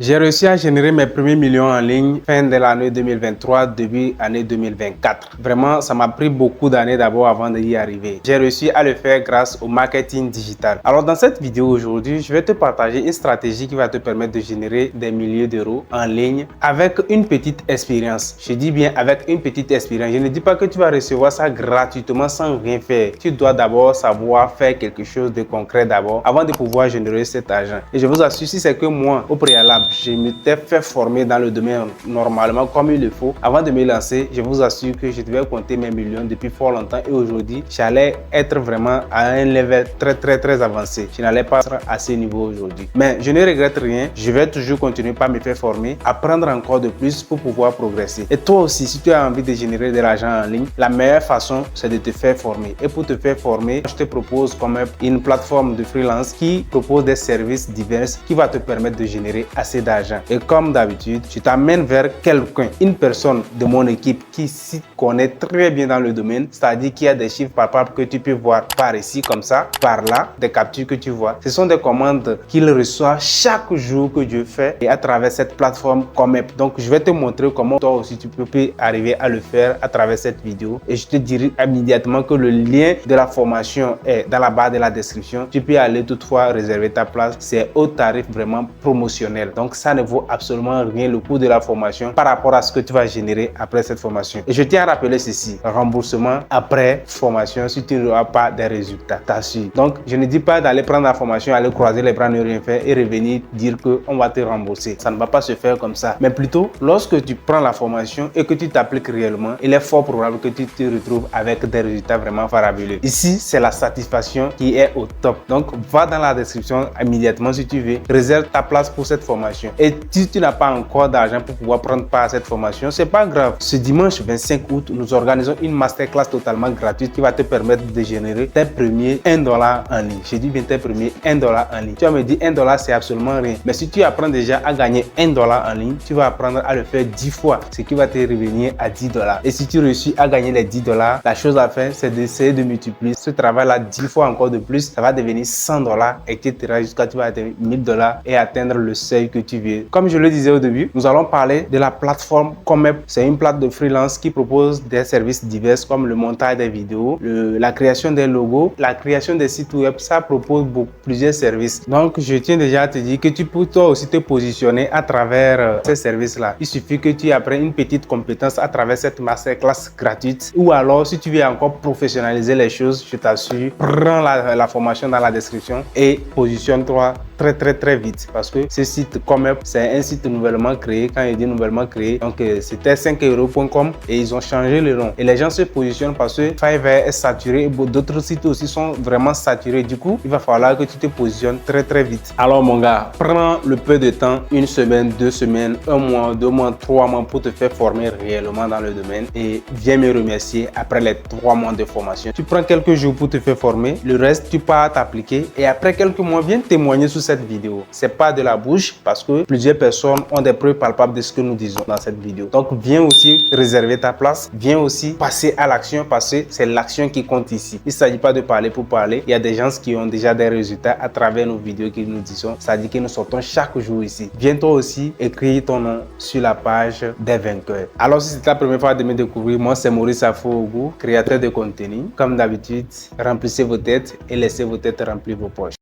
J'ai réussi à générer mes premiers millions en ligne fin de l'année 2023, début année 2024. Vraiment, ça m'a pris beaucoup d'années d'abord avant d'y arriver. J'ai réussi à le faire grâce au marketing digital. Alors dans cette vidéo aujourd'hui, je vais te partager une stratégie qui va te permettre de générer des milliers d'euros en ligne avec une petite expérience. Je dis bien avec une petite expérience. Je ne dis pas que tu vas recevoir ça gratuitement sans rien faire. Tu dois d'abord savoir faire quelque chose de concret d'abord avant de pouvoir générer cet argent. Et je vous assure, si c'est que moi, au préalable, je m'étais fait former dans le domaine normalement comme il le faut. Avant de me lancer, je vous assure que je devais compter mes millions depuis fort longtemps et aujourd'hui, j'allais être vraiment à un level très avancé. Je n'allais pas être à ce niveau aujourd'hui. Mais je ne regrette rien. Je vais toujours continuer par me faire former, apprendre encore de plus pour pouvoir progresser. Et toi aussi, si tu as envie de générer de l'argent en ligne, la meilleure façon, c'est de te faire former. Et pour te faire former, je te propose comme une plateforme de freelance qui propose des services divers qui va te permettre de générer assez d'argent. Et comme d'habitude, je t'amène vers quelqu'un, une personne de mon équipe qui s'y connaît très bien dans le domaine, c'est-à-dire qu'il y a des chiffres palpables que tu peux voir par ici, comme ça, par là, des captures que tu vois. Ce sont des commandes qu'il reçoit chaque jour que je fais et à travers cette plateforme Comep. Donc, je vais te montrer comment toi aussi tu peux arriver à le faire à travers cette vidéo. Et je te dirai immédiatement que le lien de la formation est dans la barre de la description. Tu peux aller toutefois réserver ta place. C'est au tarif vraiment promotionnel. Donc, ça ne vaut absolument rien le coût de la formation par rapport à ce que tu vas générer après cette formation. Et je tiens à rappeler ceci, remboursement après formation si tu n'auras pas des résultats. T'assure. Donc, je ne dis pas d'aller prendre la formation, aller croiser les bras, ne rien faire et revenir dire qu'on va te rembourser. Ça ne va pas se faire comme ça. Mais plutôt, lorsque tu prends la formation et que tu t'appliques réellement, il est fort probable que tu te retrouves avec des résultats vraiment faramineux. Ici, c'est la satisfaction qui est au top. Donc, va dans la description immédiatement si tu veux, réserve ta place pour cette formation. Et si tu n'as pas encore d'argent pour pouvoir prendre part à cette formation, c'est pas grave. Ce dimanche 25 août, nous organisons une masterclass totalement gratuite qui va te permettre de générer tes premiers $1 en ligne. Je dis bien tes premiers $1 en ligne. Tu vas me dire $1 c'est absolument rien. Mais si tu apprends déjà à gagner $1 en ligne, tu vas apprendre à le faire 10 fois, ce qui va te revenir à $10. Et si tu réussis à gagner les $10, la chose à faire, c'est d'essayer de multiplier ce travail-là 10 fois encore de plus. Ça va devenir $100, etc. jusqu'à tu vas atteindre $1000 et atteindre le seuil que tu veux. Comme je le disais au début, nous allons parler de la plateforme Comep. C'est une plateforme de freelance qui propose des services divers comme le montage des vidéos, la création des logos, la création des sites web. Ça propose plusieurs services. Donc, je tiens déjà à te dire que tu peux toi aussi te positionner à travers ces services-là. Il suffit que tu apprennes une petite compétence à travers cette masterclass gratuite. Ou alors, si tu veux encore professionnaliser les choses, je t'assure, prends la formation dans la description et positionne-toi très vite parce que ce site Comep, c'est un site nouvellement créé. Quand il dit nouvellement créé, donc c'était 5euros.com et ils ont changé le nom. Et les gens se positionnent parce que Fiverr est saturé et d'autres sites aussi sont vraiment saturés. Du coup, il va falloir que tu te positionnes très vite. Alors mon gars, prends le peu de temps, une semaine, 2 semaines, 1 mois, 2 mois, 3 mois pour te faire former réellement dans le domaine et viens me remercier après les 3 mois de formation. Tu prends quelques jours pour te faire former, le reste tu pars t'appliquer et après quelques mois, viens témoigner sur cette vidéo. C'est pas de la bouche parce que plusieurs personnes ont des preuves palpables de ce que nous disons dans cette vidéo. Donc viens aussi réserver ta place, viens aussi passer à l'action parce que c'est l'action qui compte ici. Il ne s'agit pas de parler pour parler. Il y a des gens qui ont déjà des résultats à travers nos vidéos que nous disons. Ça dit que nous sortons chaque jour ici. Viens toi aussi écrire ton nom sur la page des vainqueurs. Alors si c'est ta première fois de me découvrir, moi c'est Maurice Afo-Ogou, créateur de contenu. Comme d'habitude, remplissez vos têtes et laissez vos têtes remplir vos poches.